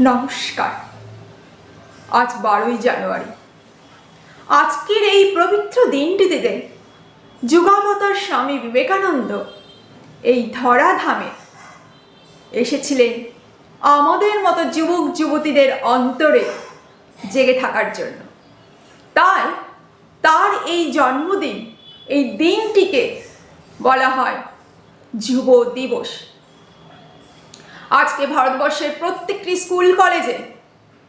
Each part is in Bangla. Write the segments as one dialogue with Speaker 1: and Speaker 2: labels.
Speaker 1: নমস্কার। আজ 12ই জানুয়ারি। আজকের এই পবিত্র দিনটিতে যুগাবতার স্বামী বিবেকানন্দ এই ধরাধামে এসেছিলেন আমাদের মতো যুবক যুবতীদের অন্তরে জেগে থাকার জন্য। তাই তার এই জন্মদিন, এই দিনটিকে বলা হয় যুব দিবস। আজকে ভারতবর্ষের প্রত্যেকটি স্কুল কলেজে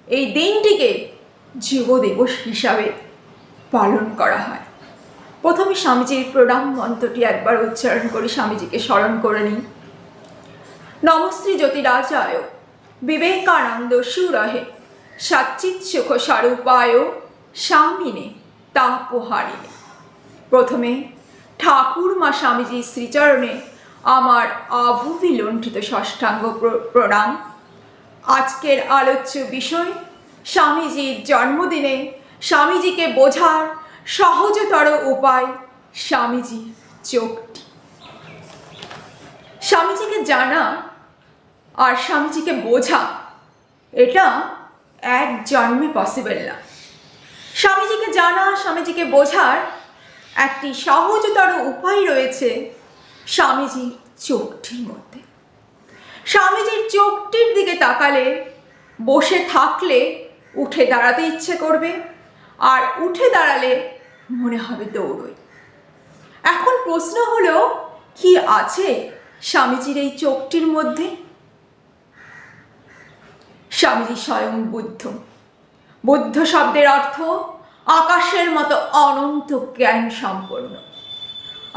Speaker 1: এই দিনটিকে যুব দিবস হিসাবে পালন করা হয়। প্রথমে স্বামীজির প্রণাম মন্ত্রটি একবার উচ্চারণ করে স্বামীজিকে স্মরণ করে নিই। নমশ্রী জ্যোতিরাজায় বিবেকানন্দ সুরহে সচ্চিৎ সুখ স্বরূপায় স্বামিনে তাপহারিণে। প্রথমে ঠাকুর মা স্বামীজির শ্রীচরণে আমার অভিলুণ্ঠিত ষষ্ঠাঙ্গ প্রণাম। আজকের আলোচ্য বিষয় স্বামীজির জন্মদিনে স্বামীজিকে বোঝার সহজতর উপায় স্বামীজির চোখটি। স্বামীজিকে জানা আর স্বামীজিকে বোঝা এটা এক জন্মে পসিবল না। স্বামীজিকে জানা, স্বামীজিকে বোঝার একটি সহজতর উপায় রয়েছে স্বামীজির চোখটির মধ্যে। স্বামীজির চোখটির দিকে তাকালে, বসে থাকলে উঠে দাঁড়াতে ইচ্ছে করবে, আর উঠে দাঁড়ালে মনে হবে দৌড়ই। এখন প্রশ্ন হলো, কি আছে স্বামীজির এই চোখটির মধ্যে? স্বামীজি স্বয়ং বুদ্ধ। বুদ্ধ শব্দের অর্থ আকাশের মতো অনন্ত জ্ঞান সম্পন্ন,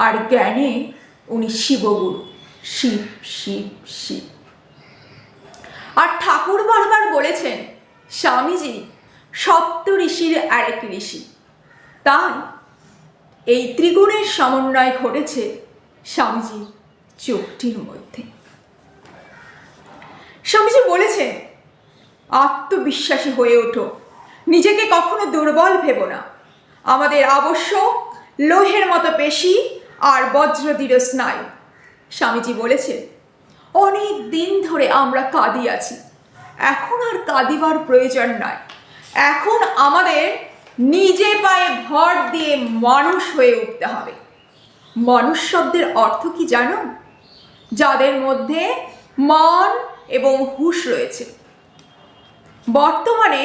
Speaker 1: আর জ্ঞানে উনি শিবগুরু, শিব শিব শিব। আর ঠাকুর বারবার বলেছেন স্বামীজি সপ্ত ঋষির আরেক ঋষি। তাই এই ত্রিগুণের সমন্বয় ঘটেছে স্বামীজির চোখটির মধ্যে। স্বামীজি বলেছেন, আত্মবিশ্বাসী হয়ে ওঠো, নিজেকে কখনো দুর্বল ভেবো না। আমাদের আবশ্যক লোহের মতো পেশি আর বজ্রদৃঢ় স্নায়ু। স্বামীজি বলেছেন, অনেক দিন ধরে আমরা কাঁদি আছি, এখন আর কাঁদিবার প্রয়োজন নয়। এখন আমাদের নিজে পায়ে ভর দিয়ে মানুষ হয়ে উঠতে হবে। মানুষ শব্দের অর্থ কি জানো? যাদের মধ্যে মন এবং হুঁশ রয়েছে। বর্তমানে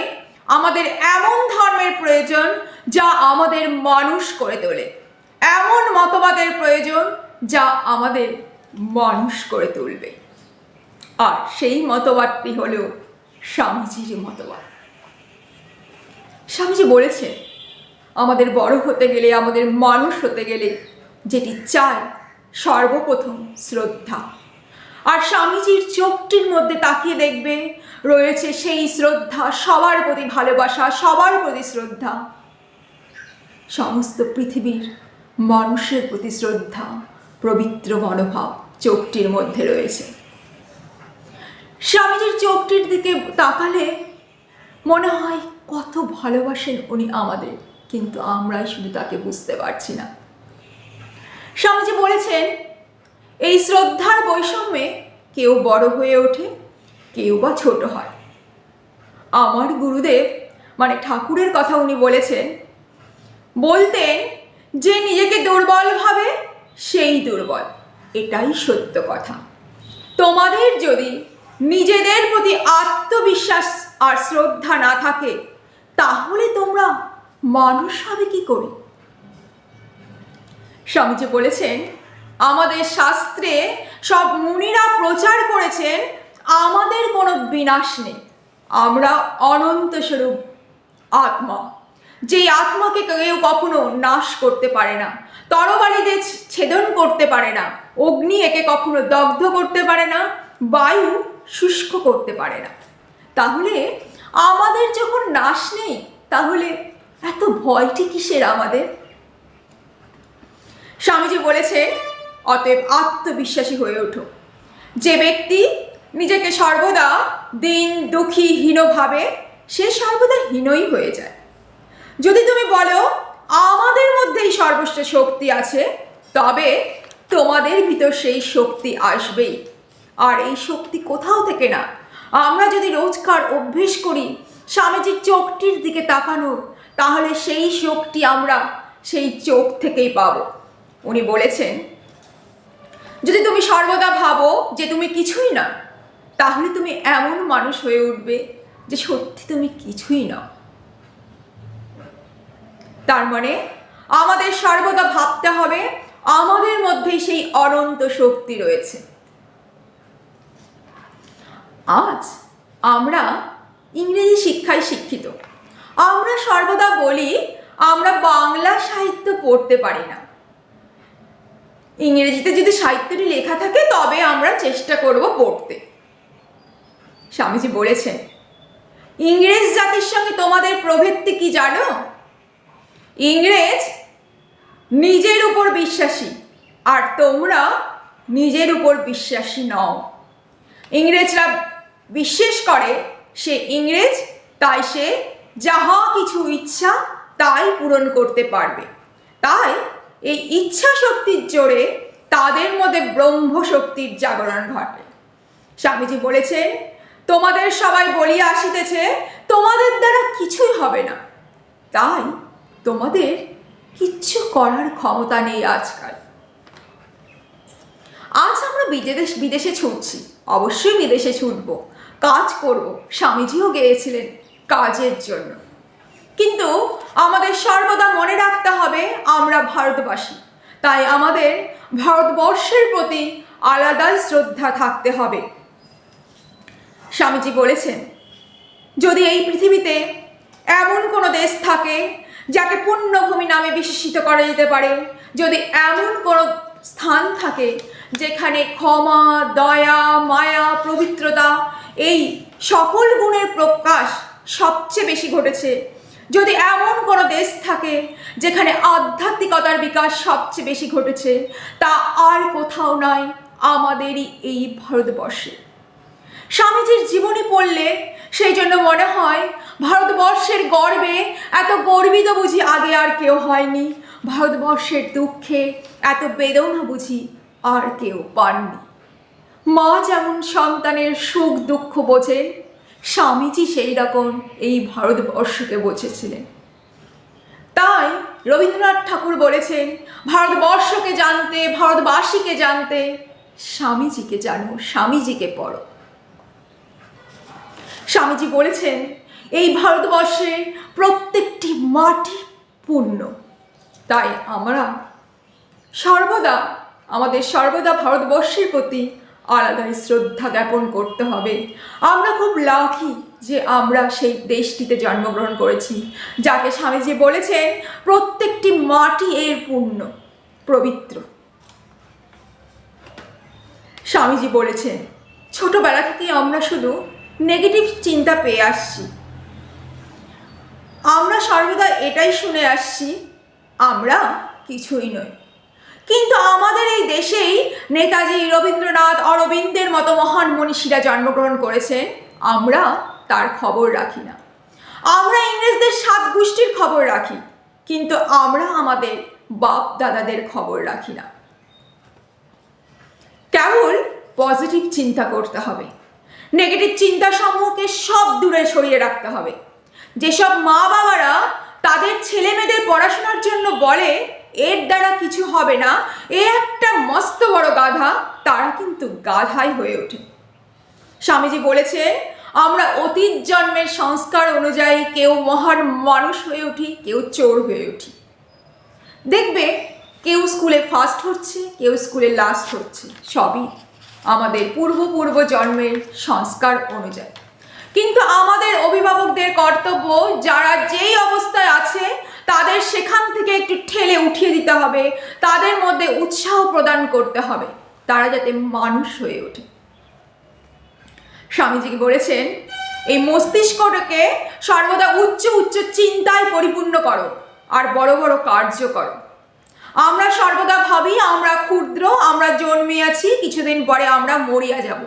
Speaker 1: আমাদের এমন ধর্মের প্রয়োজন যা আমাদের মানুষ করে তোলে, এমন মতবাদের প্রয়োজন যা আমাদের মানুষ করে তুলবে। আর সেই মতবাদটি হলো স্বামীজির মতবাদ। স্বামীজি বলেছেন, আমাদের বড় হতে গেলে, আমাদের মানুষ হতে গেলে যেটি চাই সর্বপ্রথম শ্রদ্ধা। আর স্বামীজির চোখটির মধ্যে তাকিয়ে দেখবে রয়েছে সেই শ্রদ্ধা, সবার প্রতি ভালোবাসা, সবার প্রতি শ্রদ্ধা, সমস্ত পৃথিবীর মানুষের প্রতি শ্রদ্ধা, পবিত্র মনোভাব চোখটির মধ্যে রয়েছে। স্বামীজির চোখটির দিকে তাকালে মনে হয় কত ভালোবাসেন উনি আমাদের, কিন্তু আমরাই শুধু তাকে বুঝতে পারছি না। স্বামীজি বলেছেন, এই শ্রদ্ধার বৈষম্যে কেউ বড় হয়ে ওঠে, কেউ বা ছোট হয়। আমার গুরুদেব মানে ঠাকুরের কথা উনি বলতেন যে নিজেকে দুর্বল ভাবে সেই দুর্বল। এটাই সত্য কথা। তোমাদের যদি নিজেদের প্রতি আত্মবিশ্বাস আর শ্রদ্ধা না থাকে, তাহলে তোমরা মানুষ হবে কি করে? স্বামীজি বলেছেন, আমাদের শাস্ত্রে সব মুনিরা প্রচার করেছেন আমাদের কোনো বিনাশ নেই, আমরা অনন্ত স্বরূপ আত্মা। যেই আত্মাকে কেউ কখনো নাশ করতে পারে না, তরবারিতে ছেদন করতে পারে না, অগ্নি একে কখনো দগ্ধ করতে পারে না, বায়ু শুষ্ক করতে পারে না। তাহলে আমাদের যখন নাশ নেই, তাহলে এত ভয়টি কিসের আমাদের? স্বামীজি বলেছেন, অতএব আত্মবিশ্বাসী হয়ে ওঠো। যে ব্যক্তি নিজেকে সর্বদা দিন দুঃখী হীন ভাবে, সে সর্বদা হীনই হয়ে যায়। যদি তুমি বলো আমাদের মধ্যেই সর্বশ্রেষ্ঠ শক্তি আছে, তবে তোমাদের ভিতর সেই শক্তি আসবেই। আর এই শক্তি কোথাও থেকে না, আমরা যদি রোজকার অভ্যেস করি স্বামীজির চোখটির দিকে তাকানোর, তাহলে সেই শক্তি আমরা সেই চোখ থেকেই পাবো। উনি বলেছেন, যদি তুমি সর্বদা ভাবো যে তুমি কিছুই না, তাহলে তুমি এমন মানুষ হয়ে উঠবে যে সত্যি তুমি কিছুই না। তার মানে আমাদের সর্বদা ভাবতে হবে আমাদের মধ্যেই সেই অনন্ত শক্তি রয়েছে। আজ আমরা ইংরেজি শিক্ষায় শিক্ষিত। আমরা সর্বদা বলি আমরা বাংলা সাহিত্য পড়তে পারি না। ইংরেজিতে যদি সাহিত্যটি লেখা থাকে তবে আমরা চেষ্টা করব পড়তে। স্বামীজি বলেছেন, ইংরেজ জাতির সঙ্গে তোমাদের প্রভেদটি কি জানো? ইংরেজ নিজের উপর বিশ্বাসী আর তোমরা নিজের উপর বিশ্বাসী নও। ইংরেজরা বিশ্বাস করে সে ইংরেজ, তাই সে যাহা কিছু ইচ্ছা তাই পূরণ করতে পারবে। তাই এই ইচ্ছা শক্তির জোরে তাদের মধ্যে ব্রহ্ম শক্তির জাগরণ ঘটে। স্বামীজি বলেছেন, তোমাদের সবাই বলিয়া আসিতেছে তোমাদের দ্বারা কিছুই হবে না, তাই তোমাদের কিচ্ছু করার ক্ষমতা নেই আজকাল। আজ আমরা বিদেশে ছুটছি, অবশ্যই বিদেশে ছুটবো, কাজ করব। স্বামীজিও গিয়েছিলেন কাজের জন্য। কিন্তু আমাদের সর্বদা মনে রাখতে হবে আমরা ভারতবাসী, তাই আমাদের ভারতবর্ষের প্রতি আলাদাই শ্রদ্ধা থাকতে হবে। স্বামীজি বলেছেন, যদি এই পৃথিবীতে এমন কোনো দেশ থাকে যাকে পুণ্যভূমি নামে বিশেষিত করা যেতে পারে, যদি এমন কোনো স্থান থাকে যেখানে ক্ষমা, দয়া, মায়া, পবিত্রতা এই সকল গুণের প্রকাশ সবচেয়ে বেশি ঘটেছে, যদি এমন কোনো দেশ থাকে যেখানে আধ্যাত্মিকতার বিকাশ সবচেয়ে বেশি ঘটেছে, তা আর কোথাও নয়, আমাদেরই এই ভারতবর্ষে। স্বামীজির জীবনী পড়লে সেই জন্য মনে হয় ভারতবর্ষের গর্বে এত গর্বিত বুঝি আগে আর কেউ হয়নি, ভারতবর্ষের দুঃখে এত বেদনা বুঝি আর কেউ পাননি। মা যেমন সন্তানের সুখ দুঃখ বোঝে, স্বামীজি সেই রকম এই ভারতবর্ষকে বুঝেছিলেন। তাই রবীন্দ্রনাথ ঠাকুর বলেছেন, ভারতবর্ষকে জানতে, ভারতবাসীকে জানতে স্বামীজিকে জানো, স্বামীজিকে পড়ো। স্বামীজি বলেছেন, এই ভারতবর্ষের প্রত্যেকটি মাটি পূর্ণ, তাই আমাদের সর্বদা ভারতবর্ষের প্রতি আলাদাই শ্রদ্ধা জ্ঞাপন করতে হবে। আমরা খুব লাকি যে আমরা সেই দেশটিতে জন্মগ্রহণ করেছি, যাকে স্বামীজি বলেছেন প্রত্যেকটি মাটি এর পূর্ণ, পবিত্র। স্বামীজি বলেছেন, ছোটবেলা থেকেই আমরা শুধু নেগেটিভ চিন্তা পেয়ে আসছি। আমরা সর্বদা এটাই শুনে আসছি আমরা কিছুই নই। কিন্তু আমাদের এই দেশেই নেতাজি, রবীন্দ্রনাথ, অরবিন্দের মতো মহান মনীষীরা জন্মগ্রহণ করেছেন, আমরা তার খবর রাখি না। আমরা ইংরেজদের 7 গোষ্ঠীর খবর রাখি, কিন্তু আমরা আমাদের বাপ দাদাদের খবর রাখি না। কেবল পজিটিভ চিন্তা করতে হবে, নেগেটিভ চিন্তা সমূহকে সব দূরে সরিয়ে রাখতে হবে। যেসব মা বাবারা তাদের ছেলে মেয়েদের পড়াশোনার জন্য বলে এর দ্বারা কিছু হবে না, এ একটা মস্ত বড় গাধা, তারা কিন্তু গাধাই হয়ে ওঠে। স্বামীজি বলেছেন, আমরা অতীত জন্মের সংস্কার অনুযায়ী কেউ মহান মানুষ হয়ে উঠি, কেউ চোর হয়ে উঠি। দেখবে কেউ স্কুলে ফার্স্ট হচ্ছে, কেউ স্কুলে লাস্ট হচ্ছে, সবই আমাদের পূর্ব জন্মের সংস্কার অনুযায়ী। কিন্তু আমাদের অভিভাবকদের কর্তব্য, যারা যেই অবস্থায় আছে তাদের সেখান থেকে একটু ঠেলে উঠিয়ে দিতে হবে, তাদের মধ্যে উৎসাহ প্রদান করতে হবে, তারা যাতে মানুষ হয়ে ওঠে। স্বামীজি বলেছেন, এই মস্তিষ্কটাকে সর্বদা উচ্চ চিন্তায় পরিপূর্ণ করো আর বড় বড় কার্য করো। আমরা সর্বদা ভাবি আমরা ক্ষুদ্র, আমরা জন্মে আছি, কিছুদিন পরে আমরা মরিয়া যাব।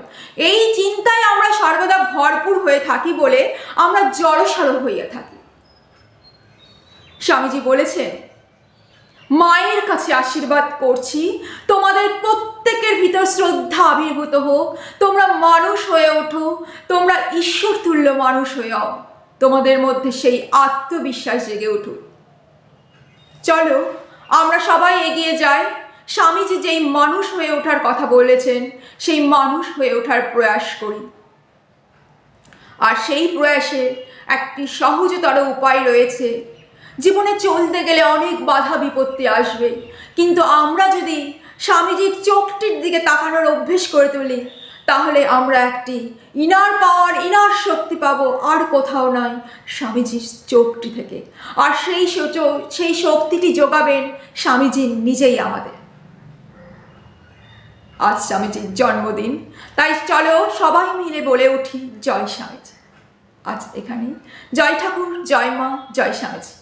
Speaker 1: এই চিন্তায় আমরা সর্বদা ভরপুর হয়ে থাকি বলে আমরা জড়সড় হইয়া থাকি। স্বামীজি বলেছেন, মায়ের কাছে আশীর্বাদ করছি তোমাদের প্রত্যেকের ভিতর শ্রদ্ধা আবির্ভূত হোক, তোমরা মানুষ হয়ে ওঠো, তোমরা ঈশ্বর তুল্য মানুষ হয়েও তোমাদের মধ্যে সেই আত্মবিশ্বাস জেগে উঠুক। চলো আমরা সবাই এগিয়ে যাই, স্বামীজি যেই মানুষ হয়ে ওঠার কথা বলেছেন সেই মানুষ হয়ে ওঠার প্রয়াস করি। আর সেই প্রয়াসে একটি সহজতর উপায় রয়েছে। জীবনে চলতে গেলে অনেক বাধা বিপত্তি আসবে, কিন্তু আমরা যদি স্বামীজির চোখটির দিকে তাকানোর অভ্যেস করে তুলি তাহলে আমরা একটি ইনার পাওয়ার, ইনার শক্তি পাবো, আর কোথাও নয়, স্বামীজির চোখটি থেকে। আর সেই শক্তিটি যোগাবেন স্বামীজি নিজেই আমাদের। আজ স্বামীজির জন্মদিন, তাই চলো সবাই মিলে বলে উঠি জয় স্বামীজি। আজ এখানেই। জয় ঠাকুর, জয় মা, জয় স্বামীজি।